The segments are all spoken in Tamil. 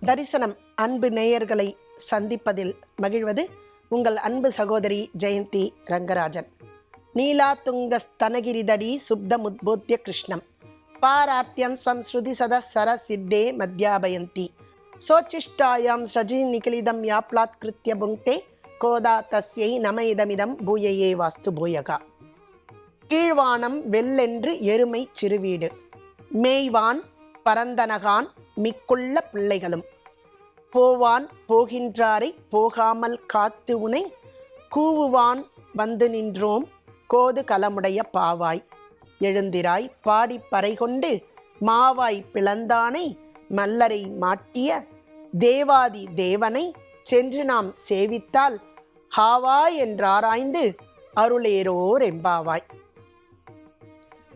தரிசனம் அன்பு நேயர்களை சந்திப்பதில் மகிழ்வது உங்கள் அன்பு சகோதரி ஜெயந்தி ரங்கராஜன். நீலா துங்க ஸ்தனகிரிதடி சுப்தமுத்போத்ய கிருஷ்ணம் பாராத்யம் ஸ்வம் ஸ்ருதி சதசர சித்தே மத்யாபயந்தி சோச்சிஷ்டாயாம் ஸ்ரஜி நிகிலிதம் யாப்லாத் கிருத்ய புங்கே கோதா தஸ்யை நம இதமிதம் பூயையே வாஸ்து பூயகா. கீழ்வானம் வெல்லென்று எருமை சிறுவீடு மேய்வான் பரந்தனகான் மிக்குள்ள பிள்ளைகளும் போவான் போகின்றாரை போகாமல் காத்து உனை கூவுவான் வந்து நின்றோம் கோது கலமுடைய பாவாய் எழுந்திராய் பாடி பறை கொண்டு மாவாய் பிளந்தானை மல்லரை மாட்டிய தேவாதி தேவனை சென்று நாம் சேவித்தால் ஹாவாய் என்றாராய்ந்து அருளேரோர் எம்பாவாய்.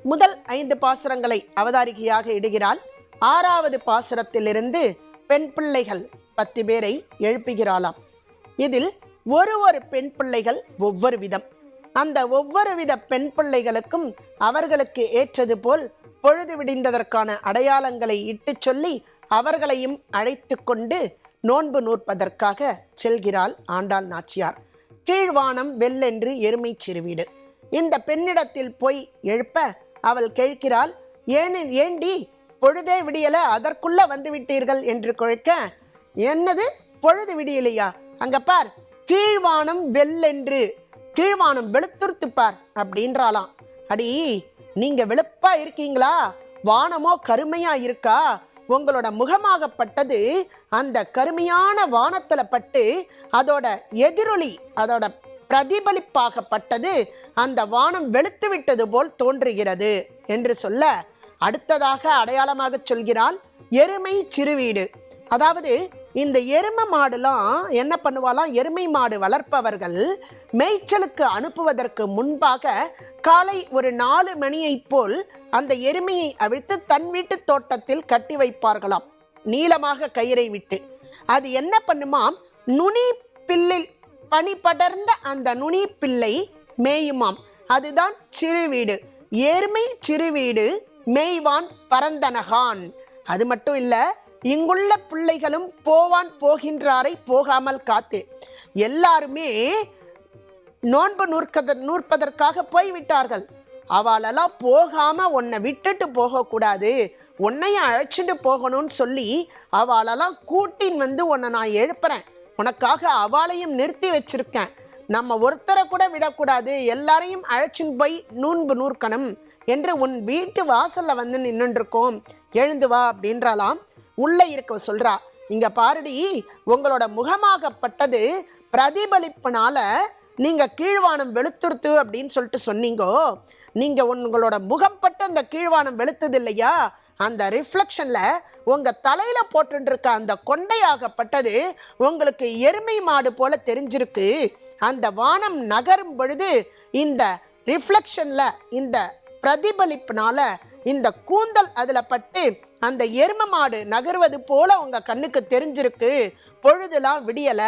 முதல் 5 பாசுரங்களை அவதாரிகையாக இடுகிறாள். 6வது பாசுரத்திலிருந்து பெண் பிள்ளைகள் 10 பேரை எழுப்புகிறாளாம். இதில் ஒரு பெண் பிள்ளைகள் ஒவ்வொரு விதம். அந்த ஒவ்வொரு வித பெண் பிள்ளைகளுக்கும் அவர்களுக்கு ஏற்றது போல் பொழுது விடிந்ததற்கான அடையாளங்களை இட்டு சொல்லி அவர்களையும் அழைத்து கொண்டு நோன்பு நூற்பதற்காக செல்கிறாள் ஆண்டாள் நாச்சியார். கீழ்வானம் வெல்லென்று எருமை சிறுவீடு. இந்த பெண்ணிடத்தில் போய் எழுப்ப அவள் கேட்கிறாள், ஏண்டி பொழுதே விடியல, அதற்குள்ள வந்து விட்டீர்கள் என்று குழைக்க, என்னது பொழுது விடியலையா, அங்க பார் கீழ்வானம் வெல்லென்று, கீழ்வானம் வெளுத்துருத்து பார் அப்படின்றாளாம். அடி நீங்க வெளுப்பா இருக்கீங்களா, வானமோ கருமையா இருக்கா, உங்களோட முகமாகப்பட்டது அந்த கருமையான வானத்துல பட்டு அதோட எதிரொலி, அதோட பிரதிபலிப்பாகப்பட்டது அந்த வானம் வெளுத்து விட்டது போல் தோன்றுகிறது என்று சொல்ல, அடுத்ததாக அடையாளமாக சொல்கிறாள் எருமை சிறுவீடு. அதாவது இந்த எருமை மாடுலாம் என்ன பண்ணுவாலாம், எருமை மாடு வளர்ப்பவர்கள் மேய்ச்சலுக்கு அனுப்புவதற்கு முன்பாக காலை ஒரு 4 மணியை போல் அந்த எருமையை அவிழ்த்து தன் வீட்டு தோட்டத்தில் கட்டி வைப்பார்களாம், நீளமாக கயிறை விட்டு. அது என்ன பண்ணுமாம், நுனி பில்லில் பனி படர்ந்த அந்த நுனி பிள்ளை மேயுமாம். அதுதான் சிறுவீடு. எருமை சிறுவீடு மேய்வான் பரந்தனகான். அது மட்டும் இல்ல, இங்குள்ள பிள்ளைகளும் போவான் போகின்றாரை போகாமல் காத்து. எல்லாருமே நோன்பு நூற்பதற்காக போய்விட்டார்கள். அவளெல்லாம் போகாம உன்னை விட்டுட்டு போகக்கூடாது, உன்னையும் அழைச்சிட்டு போகணும்னு சொல்லி அவளெல்லாம் கூட்டின் வந்து உன்னை நான் எழுப்புறேன், உனக்காக அவளையும் நிறுத்தி வச்சிருக்கேன், நம்ம ஒருத்தரை கூட விடக்கூடாது, எல்லாரையும் அழைச்சின்னு போய் நோன்பு நூற்கணும் என்று உன் வீட்டு வாசல்ல வந்து நின்றுருக்கோம், எழுந்து வா அப்படின்றாலாம். உள்ள இருக்க சொல்றா, இங்க பாருடி, உங்களோட முகமாகப்பட்டது பிரதிபலிப்புனால நீங்க கீழ்வானம் வெளுத்துருத்து அப்படின்னு சொல்லிட்டு சொன்னீங்கோ, நீங்க உங்களோட முகப்பட்டு அந்த கீழ்வானம் வெளுத்தது இல்லையா, அந்த ரிஃப்ளெக்ஷன்ல உங்க தலையில போட்டு இருக்க அந்த கொண்டையாகப்பட்டது உங்களுக்கு எருமை மாடு போல தெரிஞ்சிருக்கு. அந்த வானம் நகரும் பொழுது இந்த ரிஃப்ளெக்ஷன்ல, இந்த பிரதிபலிப்புனால இந்த கூந்தல் அதுல பட்டு அந்த எருமை மாடு நகர்வது போல உங்க கண்ணுக்கு தெரிஞ்சிருக்கு, பொழுதுலாம் விடியல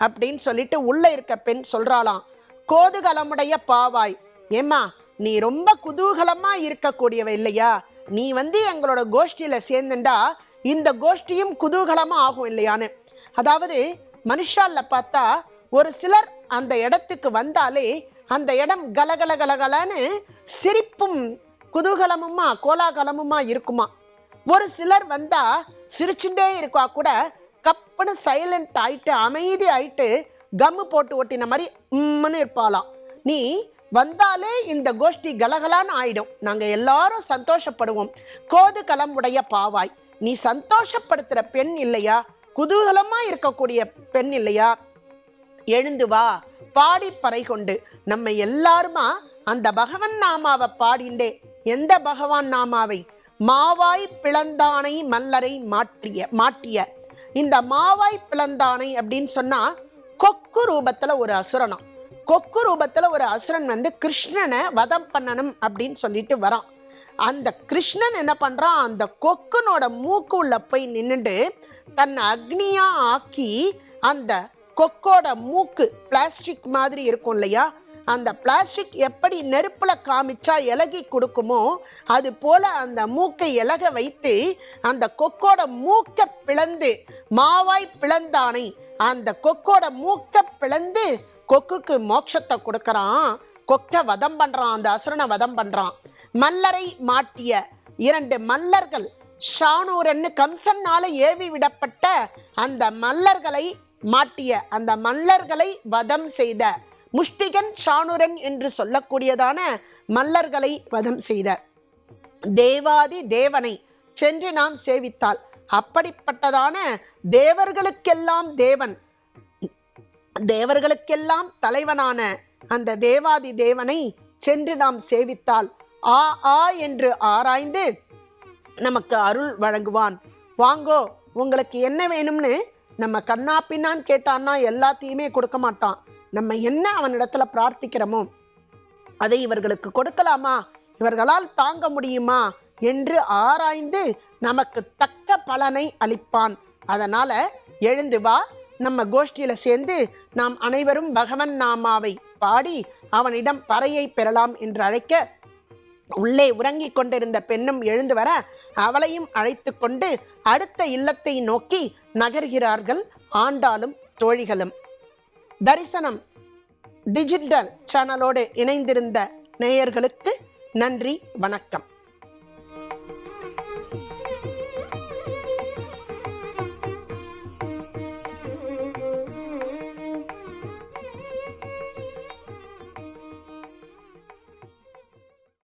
அப்படின்னு சொல்லிட்டு உள்ள இருக்க பெண் சொல்றாளாம். கோதுகலமுடைய பாவாய், ஏம்மா நீ ரொம்ப குதூகலமா இருக்கக்கூடியவ இல்லையா, நீ வந்து எங்களோட கோஷ்டியில சேர்ந்துண்டா இந்த கோஷ்டியும் குதூகலமா ஆகும் இல்லையான்னு. அதாவது மனுஷால பார்த்தா ஒரு சிலர் அந்த இடத்துக்கு வந்தாலே அந்த இடம் கலகல கலகலன்னு சிரிப்பும் குதூகலமுமா கோலாகலமுமா இருக்குமா. ஒரு சிலர் வந்தா சிரிச்சுட்டே இருக்கா கூட கப்புன்னு சைலண்ட் ஆயிட்டு அமைதி ஆயிட்டு கம்மு போட்டு ஒட்டின மாதிரி இருப்பாளாம். நீ வந்தாலே இந்த கோஷ்டி கலகலான்னு ஆயிடும், நாங்க எல்லாரும் சந்தோஷப்படுவோம். கோது களம் உடைய பாவாய், நீ சந்தோஷப்படுத்துற பெண் இல்லையா, குதூகலமா இருக்கக்கூடிய பெண் இல்லையா, எழுந்து வா, பாடி பறை கொண்டு நம்ம எல்லாருமா அந்த பகவான் நாமாவை பாடிண்டே. எந்த பகவான் நாமாவை, மாவாய் பிளந்தானை மல்லரை மாட்டிய. இந்த மாவாய் பிளந்தானை அப்படின்னு சொன்னா கொக்கு ரூபத்துல ஒரு அசுரனா, கொக்கு ரூபத்துல ஒரு அசுரன் வந்து கிருஷ்ணனை வதம் பண்ணணும் அப்படின்னு சொல்லிட்டு வரான். அந்த கிருஷ்ணன் என்ன பண்றான், அந்த கொக்குனோட மூக்கு உள்ள போய் நின்னுட்டு தன்னை அக்னியா ஆக்கி அந்த கொக்கோட மூக்கு பிளாஸ்டிக் மாதிரி இருக்கும் இல்லையா, அந்த பிளாஸ்டிக் எப்படி நெருப்புல காமிச்சா இலகி கொடுக்குமோ அது போல அந்த மூக்கை இலக வைத்து அந்த கொக்கோட மூக்கை பிளந்து மாவாய் பிளந்தானை அந்த கொக்கோட மூக்கை பிளந்து கொக்குக்கு மோட்சத்தை கொடுக்கறான். கொக்க வதம் பண்றான், அந்த அசுரனை வதம் பண்றான். மல்லரை மாட்டிய 2 மல்லர்கள் ஷானூரன்னு கம்சன்னால ஏவி விடப்பட்ட அந்த மல்லர்களை மாட்டிய அந்த மல்லர்களை வதம் செய்த முஷ்டிகன் ஷானூரன் என்று சொல்லக்கூடியதான மல்லர்களை வதம் செய்த தேவாதி தேவனை சென்று நாம் சேவித்தால் அப்படிப்பட்டதான தேவர்களுக்கெல்லாம் தேவன், தேவர்களுக்கெல்லாம் தலைவனான அந்த தேவாதி தேவனை சென்று நாம் சேவித்தால் ஆ ஆ என்று ஆராய்ந்து நமக்கு அருள் வழங்குவான். வாங்கோ உங்களுக்கு என்ன வேணும்னு நம்ம கண்ணா பின்னான்னு கேட்டான்னா எல்லாத்தையுமே கொடுக்க மாட்டான். நம்ம என்ன அவனிடத்துல பிரார்த்திக்கிறோமோ அதை இவர்களுக்கு கொடுக்கலாமா, இவர்களால் தாங்க முடியுமா என்று ஆராய்ந்து நமக்கு தக்க பலனை அளிப்பான். அதனால எழுந்து வா, நம்ம கோஷ்டியில சேர்ந்து நாம் அனைவரும் பகவன் நாமாவை பாடி அவனிடம் பறையை பெறலாம் என்று அழைக்க உள்ளே உறங்கிக் கொண்டிருந்த பெண்ணும் எழுந்து வர அவளையும் அழைத்து கொண்டு அடுத்த இல்லத்தை நோக்கி நகர்கிறார்கள் ஆண்டாளும் தோழிகளும். தரிசனம் டிஜிட்டல் சேனலோடு இணைந்திருந்த நேயர்களுக்கு நன்றி, வணக்கம்.